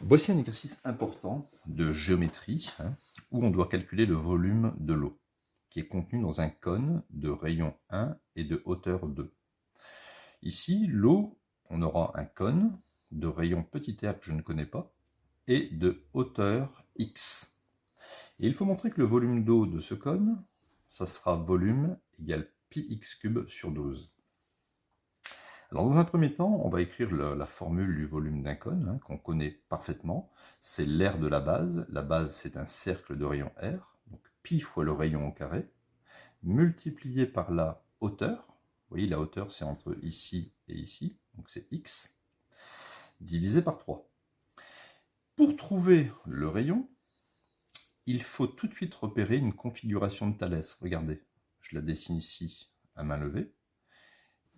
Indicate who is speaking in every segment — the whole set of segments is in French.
Speaker 1: Voici un exercice important de géométrie où on doit calculer le volume de l'eau qui est contenu dans un cône de rayon 1 et de hauteur 2. Ici, l'eau, on aura un cône de rayon petit r que je ne connais pas et de hauteur x. Et il faut montrer que le volume d'eau de ce cône, ça sera volume égale pi x cube sur 12. Alors dans un premier temps, on va écrire la formule du volume d'un cône, qu'on connaît parfaitement. C'est l'aire de la base. La base, c'est un cercle de rayon r, donc pi fois le rayon au carré, multiplié par la hauteur. Vous voyez, la hauteur, c'est entre ici et ici, donc c'est x, divisé par 3. Pour trouver le rayon, il faut tout de suite repérer une configuration de Thalès. Regardez, je la dessine ici à main levée.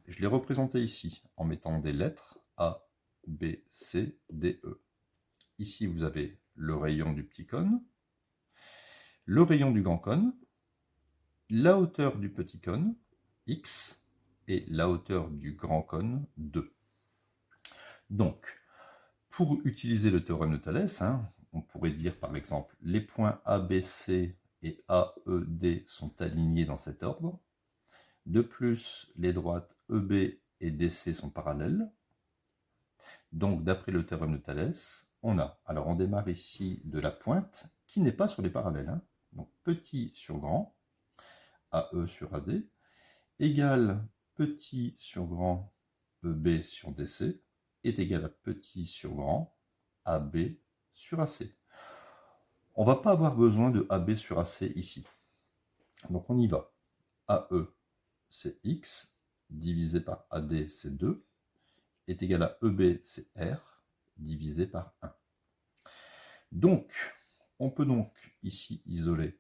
Speaker 1: Je l'ai représenté ici en mettant des lettres A, B, C, D, E. Ici, vous avez le rayon du petit cône, le rayon du grand cône, la hauteur du petit cône, x, et la hauteur du grand cône, 2. Donc, pour utiliser le théorème de Thalès, on pourrait dire par exemple les points ABC et AED sont alignés dans cet ordre. De plus, les droites EB et DC sont parallèles. Donc, d'après le théorème de Thalès, on démarre ici de la pointe qui n'est pas sur les parallèles. Donc, petit sur grand, AE sur AD, égale petit sur grand, EB sur DC, est égal à petit sur grand, AB sur AC. On ne va pas avoir besoin de AB sur AC ici. Donc, on y va. AE, c'est X, divisé par AD, c'est 2, est égal à EB, c'est R, divisé par 1. Donc, on peut donc ici isoler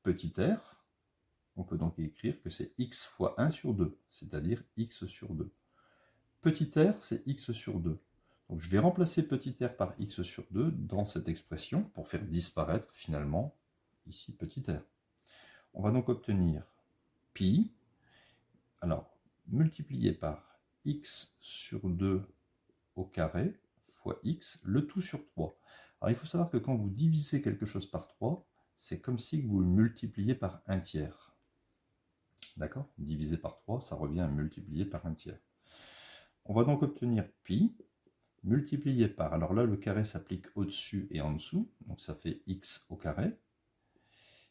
Speaker 1: petit r. On peut donc écrire que c'est x fois 1 sur 2, c'est-à-dire x sur 2. Petit r, c'est x sur 2. Donc je vais remplacer petit r par x sur 2 dans cette expression pour faire disparaître finalement ici petit r. On va donc obtenir pi, alors multiplié par x sur 2 au carré fois x, le tout sur 3. Alors il faut savoir que quand vous divisez quelque chose par 3, c'est comme si vous le multipliez par 1 tiers. D'accord? Divisé par 3, ça revient à multiplier par 1 tiers. On va donc obtenir pi multiplié par, alors là le carré s'applique au-dessus et en dessous, donc ça fait x au carré,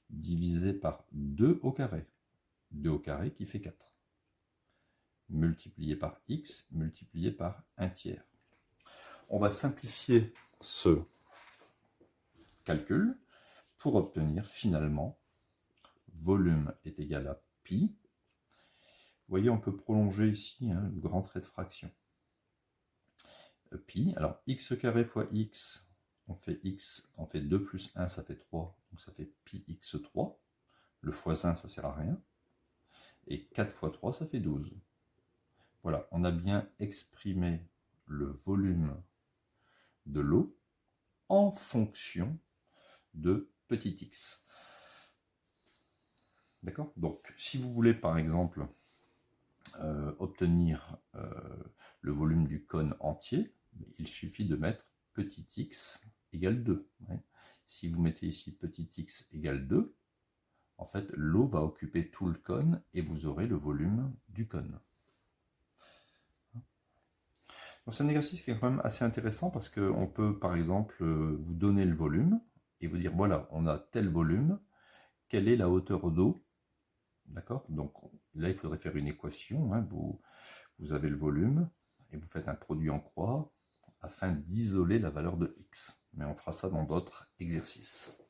Speaker 1: divisé par 2 au carré. 2 au carré qui fait 4. Multiplié par x, multiplié par 1 tiers. On va simplifier ce calcul pour obtenir finalement volume est égal à pi. Vous voyez, on peut prolonger ici le grand trait de fraction. Pi, alors x carré fois x, on fait 2 plus 1, ça fait 3, donc ça fait pi x3. Le fois 1, ça sert à rien. Et 4 fois 3, ça fait 12. Voilà, on a bien exprimé le volume de l'eau en fonction de petit x. D'accord? Donc, si vous voulez, par exemple, obtenir le volume du cône entier, il suffit de mettre petit x égale 2. Si vous mettez ici petit x égale 2, en fait, l'eau va occuper tout le cône et vous aurez le volume du cône. C'est un exercice qui est quand même assez intéressant parce qu'on peut, par exemple, vous donner le volume et vous dire, voilà, on a tel volume, quelle est la hauteur d'eau? D'accord? Donc là, il faudrait faire une équation. Vous avez le volume et vous faites un produit en croix afin d'isoler la valeur de x. Mais on fera ça dans d'autres exercices.